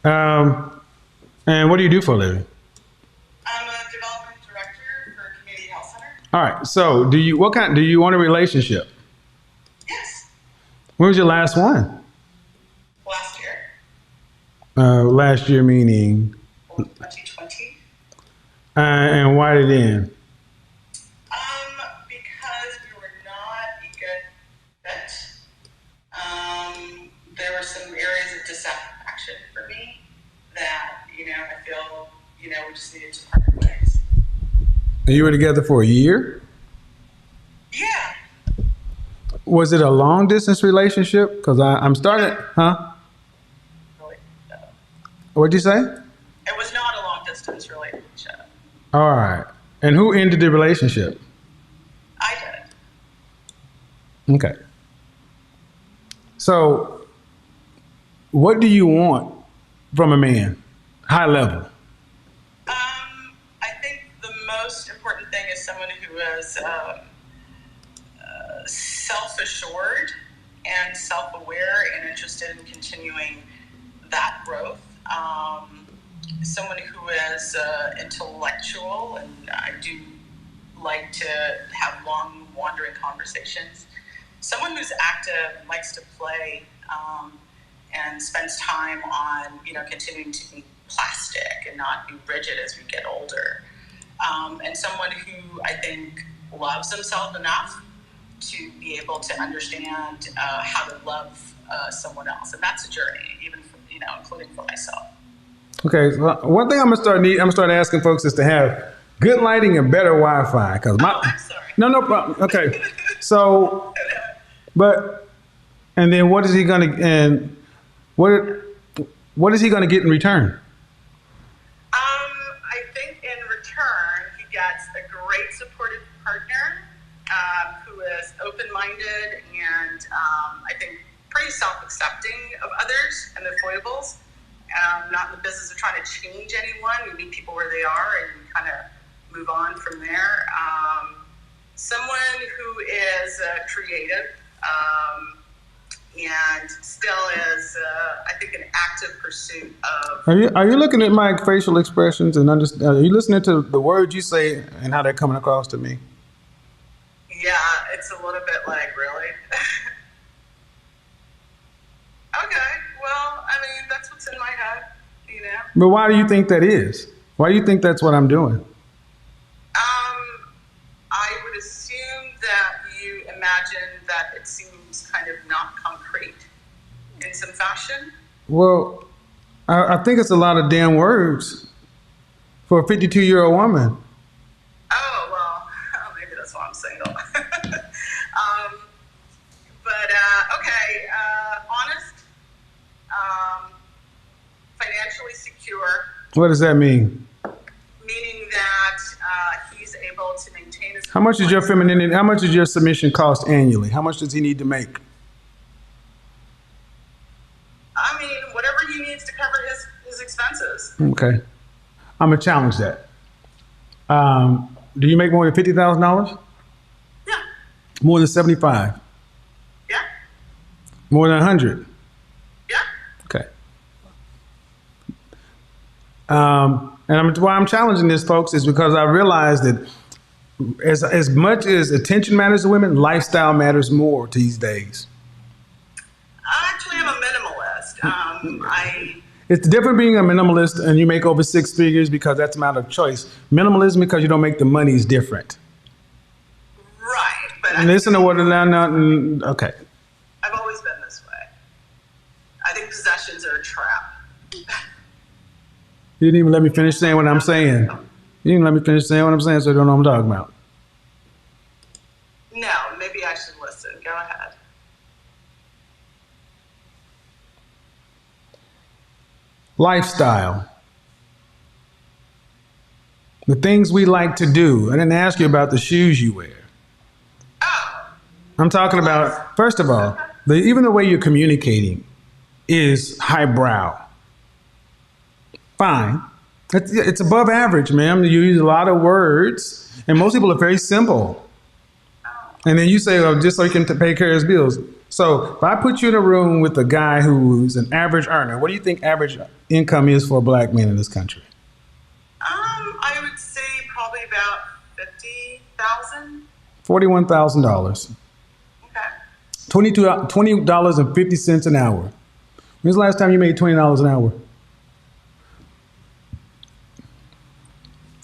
Um, and what do you do for a living? I'm a development director for a community health center. All right. So, do you want a relationship? Yes, When was your last one? last year, Last year, meaning, 2020. and why did it end? Because we were not a good fit. There were some areas of dissatisfaction for me that, I feel, we just needed to part ways. And you were together for a year? Yeah, Was it a long distance relationship? Because I'm starting, huh? really. What'd you say? It was not a long distance relationship. All right. And who ended the relationship? I did it. Okay. So, what do you want from a man? High level. I think the most important thing is someone who is self-assured and self-aware and interested in continuing that growth. Someone who is intellectual, and I do like to have long, wandering conversations. Someone who's active and likes to play, and spends time on, continuing to be plastic and not be rigid as we get older. And someone who I think loves himself enough to be able to understand how to love someone else. And that's a journey, even for, including for myself. Okay. So one thing I'm gonna start asking folks is to have good lighting and better Wi-Fi. Cause Oh, I'm sorry. no problem. Okay. So, and then what is he gonna what is he gonna get in return? I think in return, he gets a great supportive partner who is open-minded and I think pretty self-accepting of others and their foibles. Not in the business of trying to change anyone. We meet people where they are and kind of move on from there. Someone who is creative and still is, I think, an active pursuit of. Are you looking at my facial expressions and are you listening to the words you say and how they're coming across to me? Yeah, it's a little bit like, really? Okay, well, I mean, that's what's in my head, But why do you think that is? Why do you think that's what I'm doing? I would assume that you imagine that it seems kind of not concrete in some fashion. Well, I think it's a lot of damn words for a 52-year-old woman. Oh, well, maybe that's why I'm single. Okay, honest, financially secure, What does that mean? meaning that he's able to maintain his. How much is your femininity? How much does your submission cost annually? How much does he need to make? I mean, whatever he needs to cover his expenses. Okay. I'm going to challenge that. Do you make more than $50,000? Yeah, More than 75? yeah, More than 100? yeah. Okay. Why I'm challenging this, folks, is because I realize that as much as attention matters to women, lifestyle matters more these days. Actually, I'm a minimalist. It's different being a minimalist and you make over six figures because that's a matter of choice. Minimalism because you don't make the money is different. Right, but Listen to what okay. I've always been this way. I think possessions are a trap. You didn't even let me finish saying what I'm saying. You didn't let me finish saying what I'm saying, so you don't know what I'm talking about. No, maybe I should listen. Go ahead. Lifestyle. The things we like to do. I didn't ask you about the shoes you wear. Oh, I'm talking about, first of all, even the way you're communicating is highbrow. Fine. It's above average, ma'am. You use a lot of words, and most people are very simple. And then you say, oh, just so you can pay care of his bills. So if I put you in a room with a guy who's an average earner, what do you think average income is for a black man in this country? I would say probably about 50,000. $41,000. Okay. $20.50 an hour. When's the last time you made $20 an hour?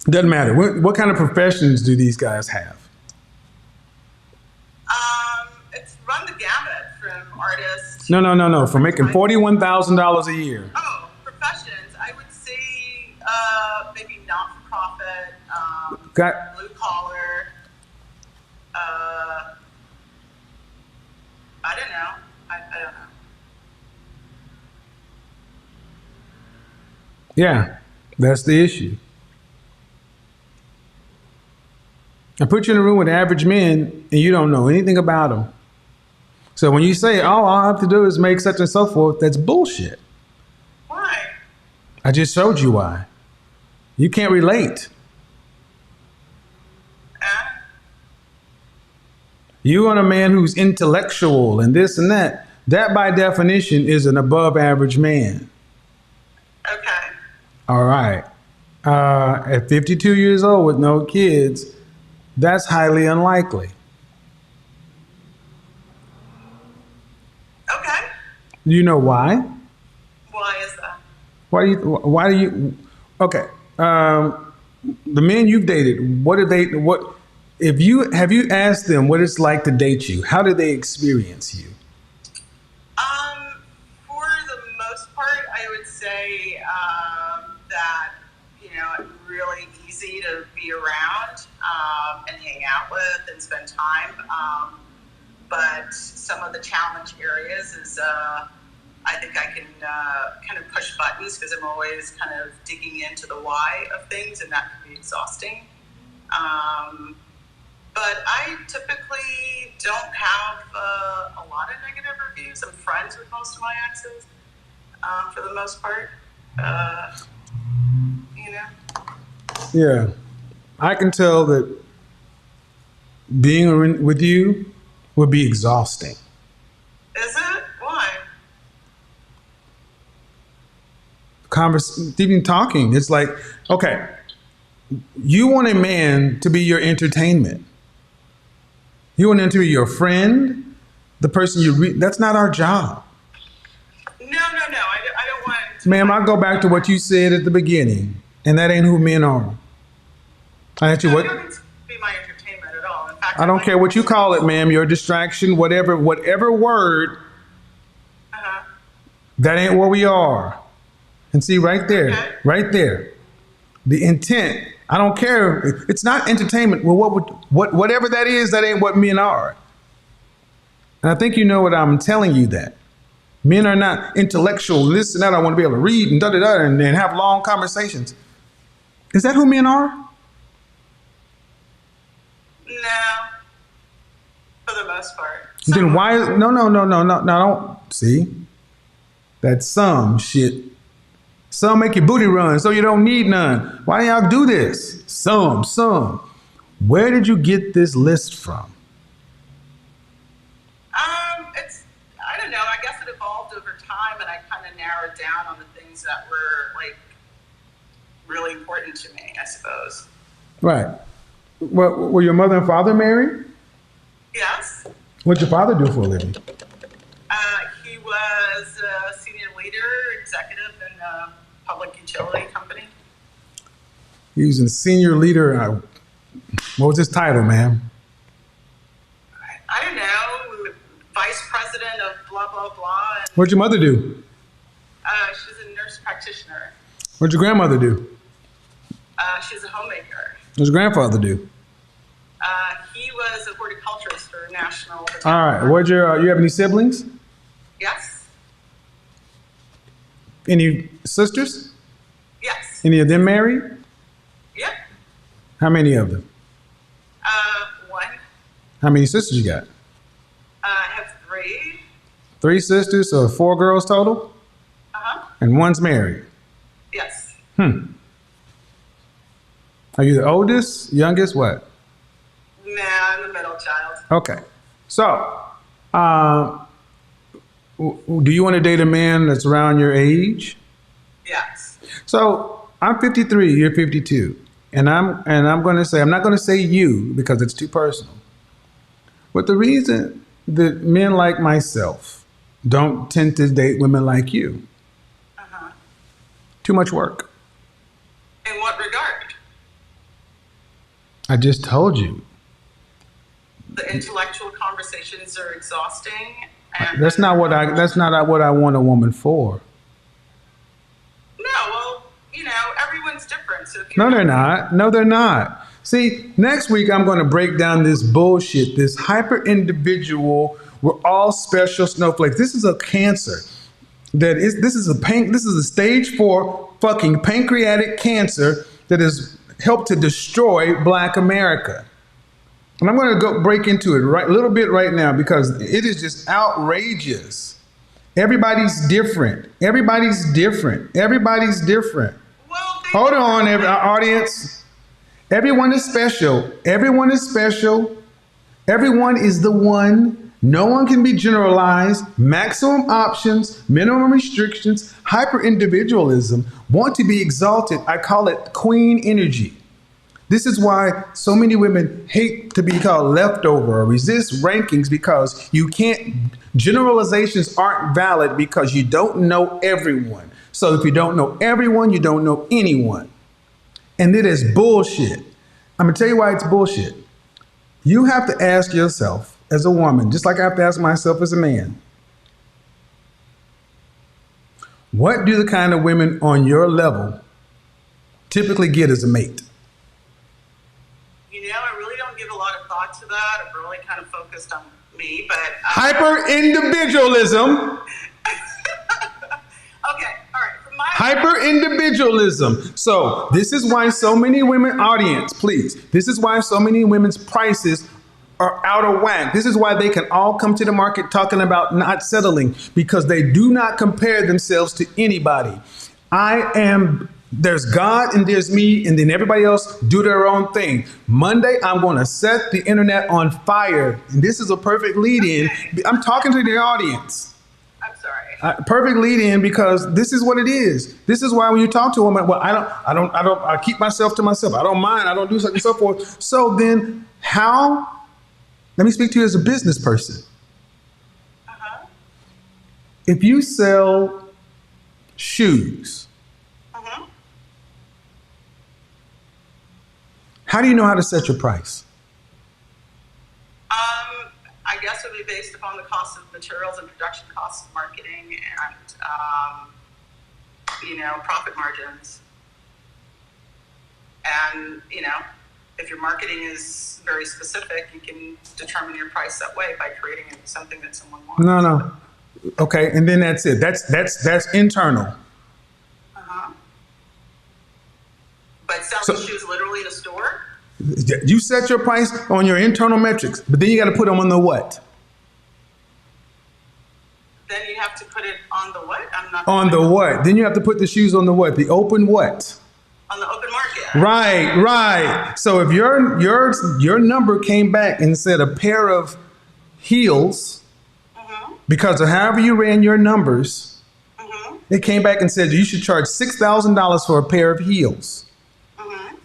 Doesn't matter. What kind of professions do these guys have? It's run the gamut from artists. No. For making $41,000 a year. Oh, professions. I would say maybe not-for-profit, Got blue collar. I don't know. I don't know. Yeah, that's the issue. I put you in a room with average men and you don't know anything about them. So when you say, oh, all I have to do is make such and so forth, that's bullshit. Why? I just showed you why. You can't relate. You want a man who's intellectual and this and that. That by definition is an above average man. Okay. All right. At 52 years old with no kids, that's highly unlikely. Okay. Do you know why? Why is that? Why do you, okay. The men you've dated, have you asked them what it's like to date you? How do they experience you? For the most part, I would say that, it's really easy to be around and hang out with and spend time. But some of the challenge areas is I think I can kind of push buttons because I'm always kind of digging into the why of things, and that can be exhausting. But I typically don't have a lot of negative reviews. I'm friends with most of my exes for the most part. Yeah. I can tell that being with you would be exhausting. Is it? Why? Even talking, it's like, okay, you want a man to be your entertainment. You want him to be your friend, the person that's not our job. No. I don't want to. Ma'am, I'll go back to what you said at the beginning, and that ain't who men are. I asked you what. You don't need to be my entertainment at all. In fact, I don't care what you call it, ma'am. Your distraction, whatever word. That ain't where we are. And see, right there, right there, the intent. I don't care. It's not entertainment. Well, whatever that is, that ain't what men are. And I think you know what I'm telling you that. Men are not intellectual, this and that. I want to be able to read and da-da-da and have long conversations. Is that who men are? No. For the most part. Then why? No, don't. See? That's some shit. Some make your booty run, so you don't need none. Why do y'all do this? Some. Where did you get this list from? I don't know. I guess it evolved over time, and I kind of narrowed down on the things that were really important to me, I suppose. Right. Were your mother and father married? Yes. What'd your father do for a living? He was a senior leader, executive in a public utility company. He was a senior leader. What was his title, ma'am? I don't know. Vice president of blah, blah, blah. And, What'd your mother do? she's a nurse practitioner. What'd your grandmother do? She's a homemaker. What'd your grandfather do? He was a horticulturist for National. All right. You have any siblings? Yes. Any sisters? Yes. Any of them married? Yep. How many of them? One. How many sisters you got? I have three. 3 sisters, so 4 girls total? And one's married. Yes. Are you the oldest, youngest, what? No, I'm the middle child. Okay. So, Do you want to date a man that's around your age? Yes. So I'm 53, you're 52. And I'm going to say, I'm not going to say you because it's too personal. But the reason that men like myself don't tend to date women like you, too much work. In what regard? I just told you. The intellectual conversations are exhausting. And That's not what I want a woman for. No, well, everyone's different. So if No, they're not. No, they're not. See, next week I'm going to break down this bullshit, this hyper individual, we're all special snowflakes. This is a cancer. This is a stage 4 fucking pancreatic cancer that has helped to destroy Black America. And I'm going to go break into it a little bit right now because it is just outrageous. Everybody's different. Everybody's different. Everybody's different. Well, Hold on, audience. Everyone is special. Everyone is special. Everyone is the one. No one can be generalized. Maximum options, minimum restrictions, hyper individualism, want to be exalted. I call it queen energy. This is why so many women hate to be called leftover or resist rankings because you can't, generalizations aren't valid because you don't know everyone. So if you don't know everyone, you don't know anyone. And it is bullshit. I'm gonna tell you why it's bullshit. You have to ask yourself as a woman, just like I have to ask myself as a man, what do the kind of women on your level typically get as a mate? I really don't give a lot of thought to that. I'm really kind of focused on me, but... Hyper individualism. Okay, all right. From my Hyper individualism. So this is why so many women, audience, please, this is why so many women's prices are out of whack. This is why they can all come to the market talking about not settling because they do not compare themselves to anybody. There's God and there's me, and then everybody else do their own thing. Monday, I'm going to set the internet on fire. And this is a perfect lead in. Okay. I'm talking to the audience. I'm sorry. Perfect lead in because this is what it is. This is why when you talk to a woman, well, I keep myself to myself. I don't mind. I don't do such and so forth. So then let me speak to you as a business person. If you sell shoes, how do you know how to set your price? I guess it would be based upon the cost of materials and production costs of marketing and, profit margins. And, if your marketing is very specific, you can determine your price that way by creating something that someone wants. No. Okay, and then that's it. That's internal. But selling shoes literally in a store? You set your price on your internal metrics, but then you got to put them on the what? Then you have to put it on the what? On the what? Then you have to put the shoes on the what? The open what? On the open market. Right. So if your number came back and said a pair of heels, because of however you ran your numbers, it came back and said you should charge $6,000 for a pair of heels.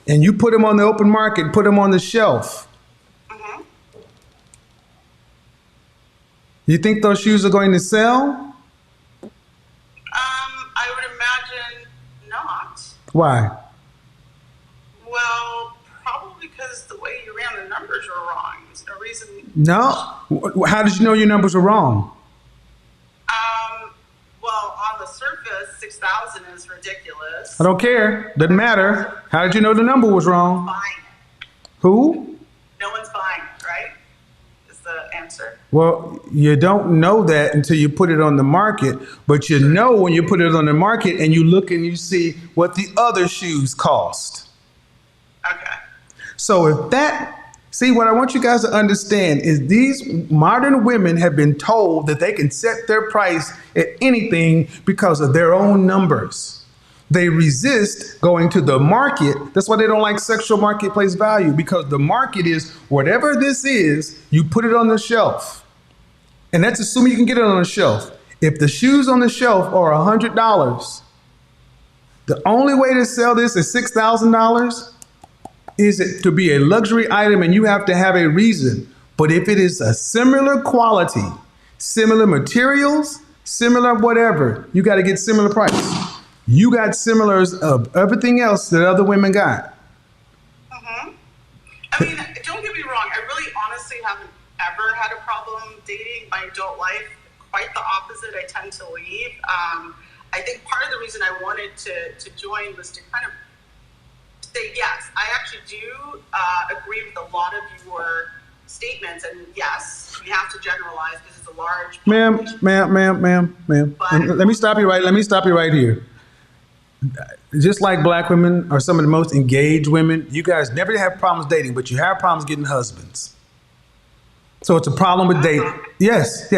And you put them on the open market, put them on the shelf. You think those shoes are going to sell? I would imagine not. Why? Well, probably because the way you ran the numbers were wrong. There's no reason. No? How did you know your numbers were wrong? Well, on the surface, 6,000 is ridiculous. I don't care. Doesn't matter. How did you know the number was wrong? Buying it. Who? No one's buying it, right? Is the answer. Well, you don't know that until you put it on the market, but you know when you put it on the market and you look and you see what the other shoes cost. Okay. So what I want you guys to understand is these modern women have been told that they can set their price at anything because of their own numbers. They resist going to the market. That's why they don't like sexual marketplace value, because the market is whatever this is, you put it on the shelf. And that's assuming you can get it on the shelf. If the shoes on the shelf are $100, the only way to sell this is $6,000 is it to be a luxury item and you have to have a reason. But if it is a similar quality, similar materials, similar whatever, you got to get similar price. You got similars of everything else that other women got. Mm-hmm. I mean, don't get me wrong. I really honestly haven't ever had a problem dating my adult life. Quite the opposite. I tend to leave. I think part of the reason I wanted to join was to kind of say, yes, I actually do agree with a lot of your statements. And yes, we have to generalize because it's a large population. Ma'am. But- Let me stop you right here. Just like black women are some of the most engaged women, you guys never have problems dating, but you have problems getting husbands. So it's a problem with dating. Yes.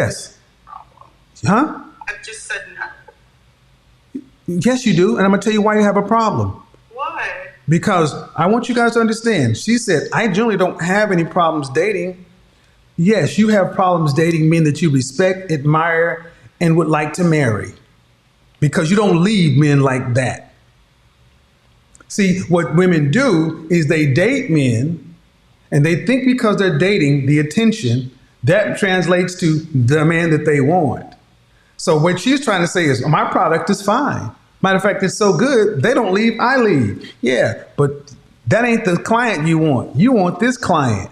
Huh? I've just said no. Yes, you do. And I'm going to tell you why you have a problem. Why? Because I want you guys to understand. She said, I generally don't have any problems dating. Yes, you have problems dating men that you respect, admire, and would like to marry. Because you don't leave men like that. See, what women do is they date men and they think because they're dating the attention, that translates to the man that they want. So what she's trying to say is, my product is fine. Matter of fact, it's so good, they don't leave, I leave. Yeah, but that ain't the client you want. You want this client.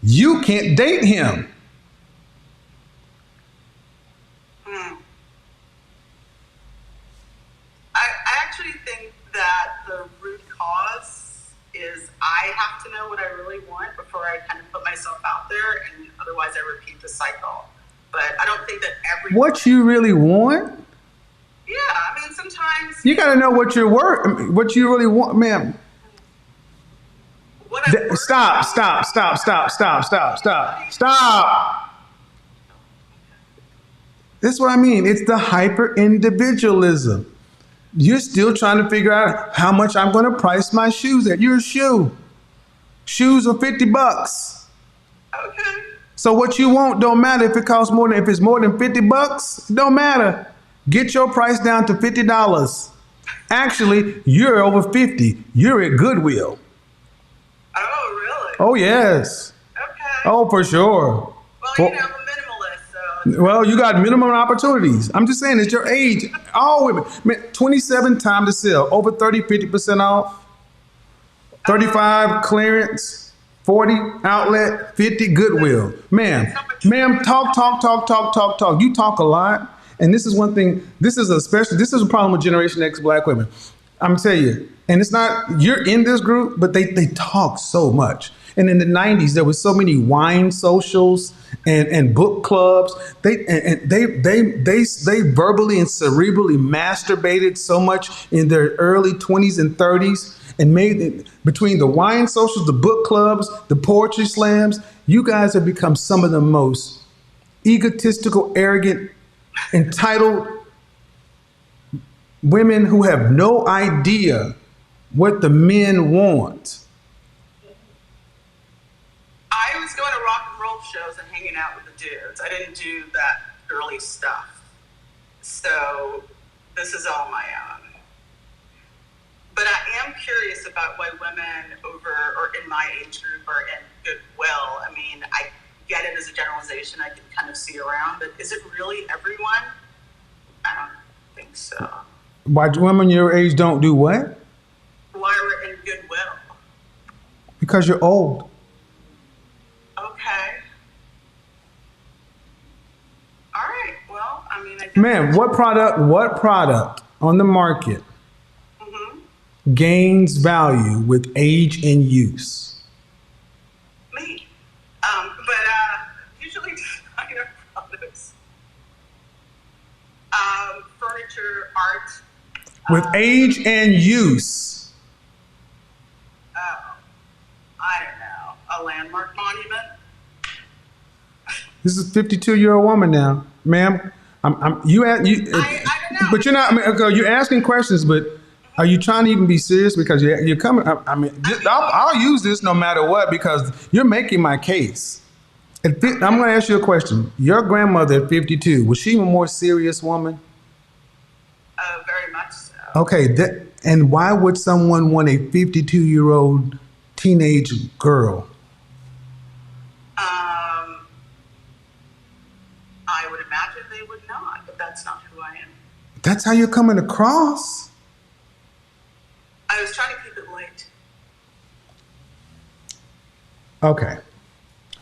You can't date him. I actually think that the root cause is I have to know what I really want before I kind of put myself out there, and otherwise I repeat the cycle. But I don't think that What you really want? Yeah, I mean, sometimes You got to know what you're worth, what you really want, ma'am. what I Stop. This is what I mean. It's the hyper individualism. You're still trying to figure out how much I'm going to price my shoes at. You're a shoe. Shoes are $50. Okay. So what you want don't matter if it costs more than, if it's more than $50, it don't matter. Get your price down to $50. Actually, you're over 50. You're at Goodwill. Oh, really? Oh, yes. Okay. Oh, for sure. Well, I'm a minimalist, so. Well, you got minimum opportunities. I'm just saying, it's your age. All women. Man, 27 time to sell. Over 30, 50% off. 35 clearance. 40 outlet. 50 Goodwill. Ma'am, talk. You talk a lot. And this is one thing, this is a problem with Generation X black women. I'm telling you, and it's not, you're in this group, but they talk so much. And in the 90s, there was so many wine socials and book clubs. They verbally and cerebrally masturbated so much in their early 20s and 30s and made it between the wine socials, the book clubs, the poetry slams. You guys have become some of the most egotistical, arrogant, entitled women who have no idea what the men want. I was going to rock and roll shows and hanging out with the dudes. I didn't do that girly stuff. So this is all my own. But I am curious about why women over or in my age group are in Goodwill. I mean, I get it as a generalization. I can kind of see around, but is it really everyone? I don't think so. Why women your age don't do what? Why we're in Goodwill? Because you're old. Okay. All right. Well, I mean, I guess Man, what product on the market Mm-hmm. gains value with age and use? Me. But usually designer products, furniture, art. With age and use. Oh, I don't know. A landmark monument. This is a 52-year-old woman now, ma'am. I don't know. But you're not. I mean, okay, you're asking questions, but are you trying to even be serious? Because you're coming. I'll use this no matter what because you're making my case. I'm going to ask you a question. Your grandmother at 52, was she a more serious woman? Very much so. Okay, and why would someone want a 52-year-old teenage girl? I would imagine they would not, but that's not who I am. That's how you're coming across? I was trying to keep it light. Okay.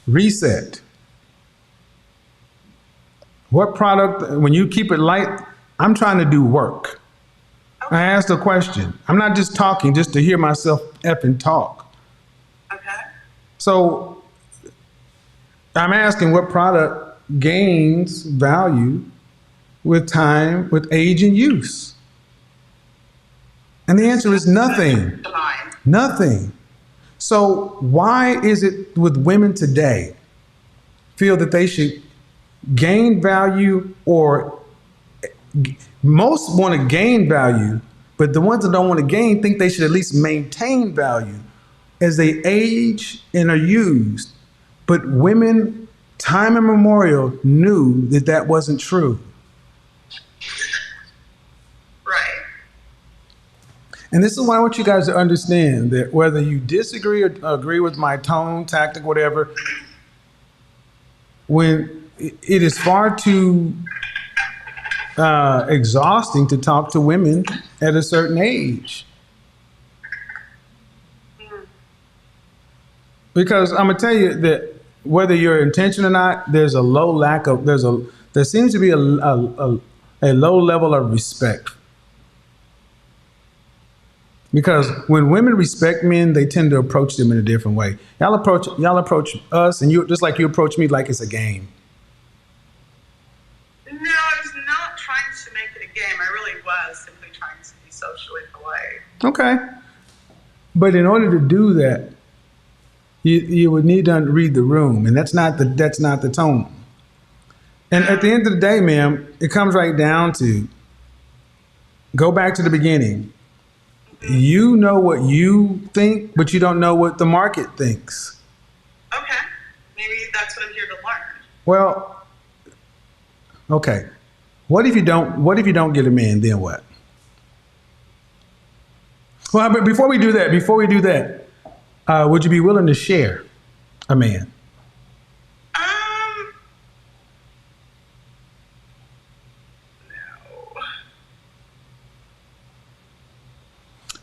Reset. What product, when you keep it light, I'm trying to do work. Okay. I asked a question. I'm not just talking just to hear myself effing talk. Okay. So I'm asking what product gains value with time, with age and use? And the answer is nothing. Divine. Nothing. So why is it with women today feel that they should gain value, or most want to gain value, but the ones that don't want to gain think they should at least maintain value as they age and are used. But women, time immemorial, knew that that wasn't true. Right. And this is why I want you guys to understand that whether you disagree or agree with my tone, tactic, whatever, when it is far too exhausting to talk to women at a certain age. Because I'm gonna tell you that whether you're intentional or not, there's a low lack of there seems to be a low level of respect. Because when women respect men, they tend to approach them in a different way. Y'all approach us, and you just like you approach me like it's a game. No, I was not trying to make it a game. I really was simply trying to be socially polite. Okay. But in order to do that, you would need to read the room, and that's not the tone. And at the end of the day, ma'am, it comes right down to go back to the beginning. You know what you think, but you don't know what the market thinks. Okay. Maybe that's what I'm here to learn. Well, okay. What if you don't get a man, then what? Well, but before we do that, would you be willing to share a man? No.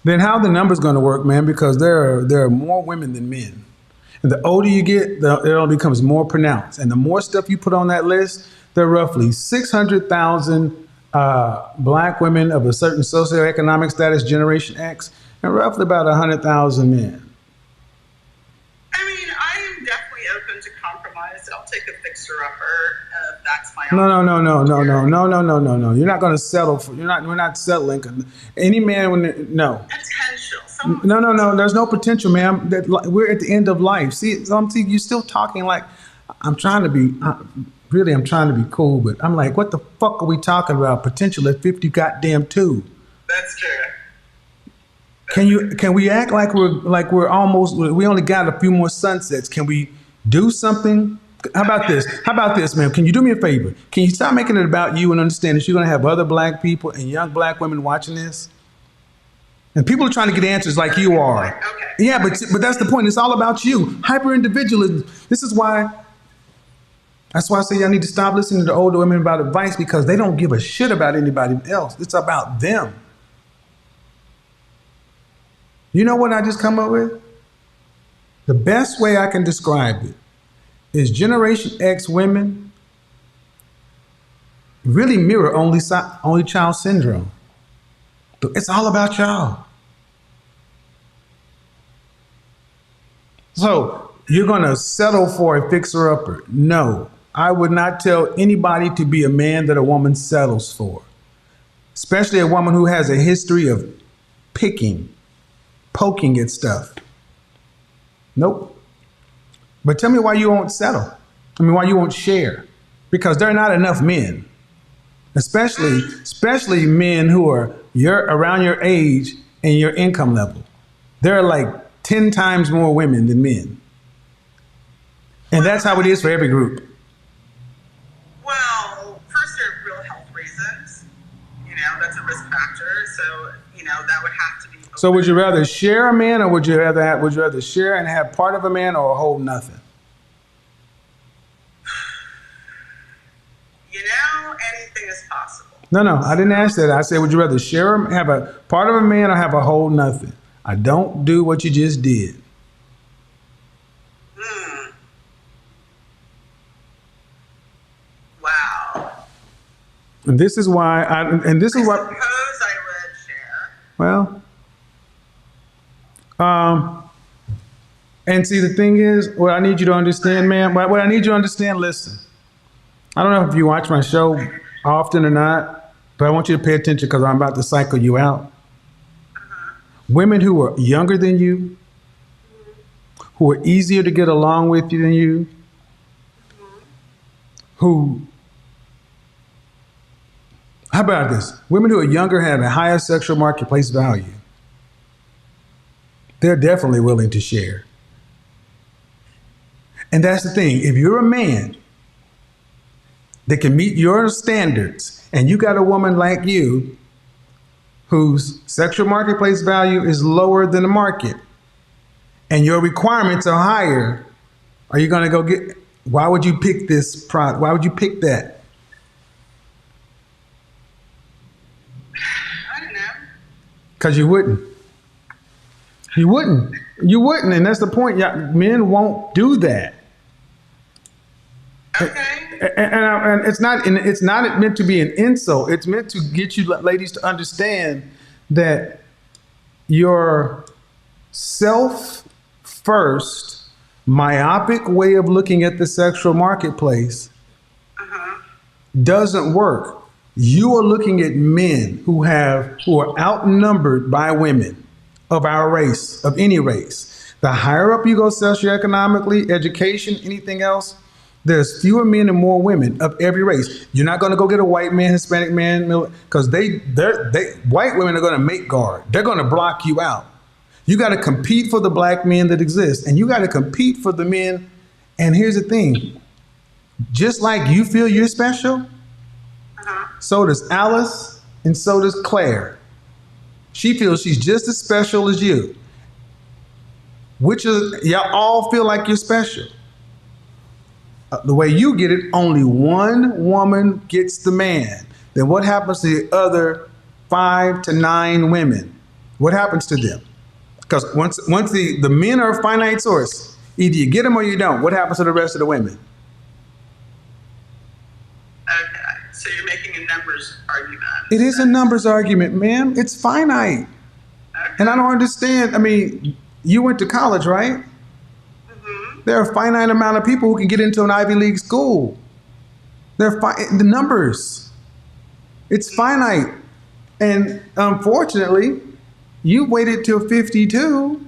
Then how the numbers going to work, man? Because there are more women than men. And the older you get, it only becomes more pronounced. And the more stuff you put on that list, there are roughly 600,000 black women of a certain socioeconomic status, Generation X, and roughly about 100,000 men. I mean, I am definitely open to compromise. I'll take a fixer-upper if that's my No. You're not going to settle for. We're not settling. Any man, no. Potential. No. There's no potential, ma'am. We're at the end of life. See, you're still talking like I'm trying to be. Really, I'm trying to be cool, but I'm like, what the fuck are we talking about? Potential at 50 goddamn two. That's true. Can we act like we're almost, we only got a few more sunsets? Can we do something? How about this, ma'am? Can you do me a favor? Can you stop making it about you and understand that you're going to have other black people and young black women watching this? And people are trying to get answers like you are. Okay. Yeah, but that's the point. It's all about you. Hyper individualism. That's why I say y'all need to stop listening to older women about advice, because they don't give a shit about anybody else. It's about them. You know what I just come up with? The best way I can describe it is Generation X women really mirror only child syndrome. It's all about y'all. So you're going to settle for a fixer-upper? No. I would not tell anybody to be a man that a woman settles for, especially a woman who has a history of poking at stuff. Nope. But tell me why you won't settle. Why you won't share? Because there are not enough men, especially men who are around your age and your income level. There are like 10 times more women than men. And that's how it is for every group. Well, first there are real health reasons. That's a risk factor. So, that would have to be. So would you rather share a man, or would you rather share and have part of a man, or hold nothing? Anything is possible. No, I didn't ask that. I said, would you rather share, have a part of a man, or have a whole nothing? I don't do what you just did. Wow. And this is why I suppose I would share. Well, and see, the thing is, what I need you to understand, man, what I need you to understand, listen, I don't know if you watch my show often or not, but I want you to pay attention because I'm about to cycle you out. Women who are younger than you, who are easier to get along with you than you, how about this? Women who are younger have a higher sexual marketplace value. They're definitely willing to share. And that's the thing. If you're a man that can meet your standards, and you got a woman like you whose sexual marketplace value is lower than the market, and your requirements are higher, are you going to go get, why would you pick this product? Why would you pick that? I don't know. Because you wouldn't. You wouldn't. You wouldn't. And that's the point. Men won't do that. Okay. And it's not meant to be an insult. It's meant to get you ladies to understand that your self-first, myopic way of looking at the sexual marketplace doesn't work. You are looking at men who are outnumbered by women of our race, of any race. The higher up you go socioeconomically, education, anything else, there's fewer men and more women of every race. You're not going to go get a white man, Hispanic man, because white women are going to make guard. They're going to block you out. You got to compete for the black men that exist, and you got to compete for the men. And here's the thing: just like you feel you're special, so does Alice, and so does Claire. She feels she's just as special as you. Y'all all feel like you're special. The way you get it, only one woman gets the man. Then what happens to the other 5 to 9 women? What happens to them? Because once the men are a finite source, either you get them or you don't. What happens to the rest of the women? Okay, so you're making a numbers argument. It is a numbers argument, ma'am. It's finite. Okay. And I don't understand. I mean, you went to college, right? There are a finite amount of people who can get into an Ivy League school. The numbers. It's finite. And unfortunately, you waited till 52.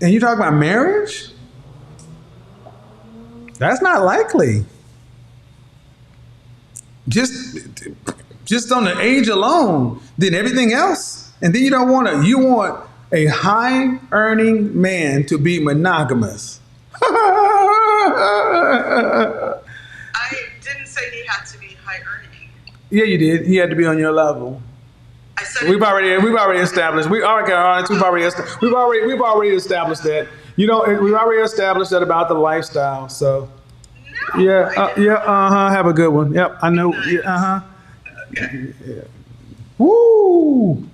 And you talk about marriage? That's not likely. Just on the age alone, then everything else. And then you want a high earning man to be monogamous. I didn't say he had to be high earning. Yeah, you did. He had to be on your level. I said We've already established. We've already established that. We've already established that about the lifestyle. So, no, have a good one. Yep, I know. Good night. Yeah, Woo!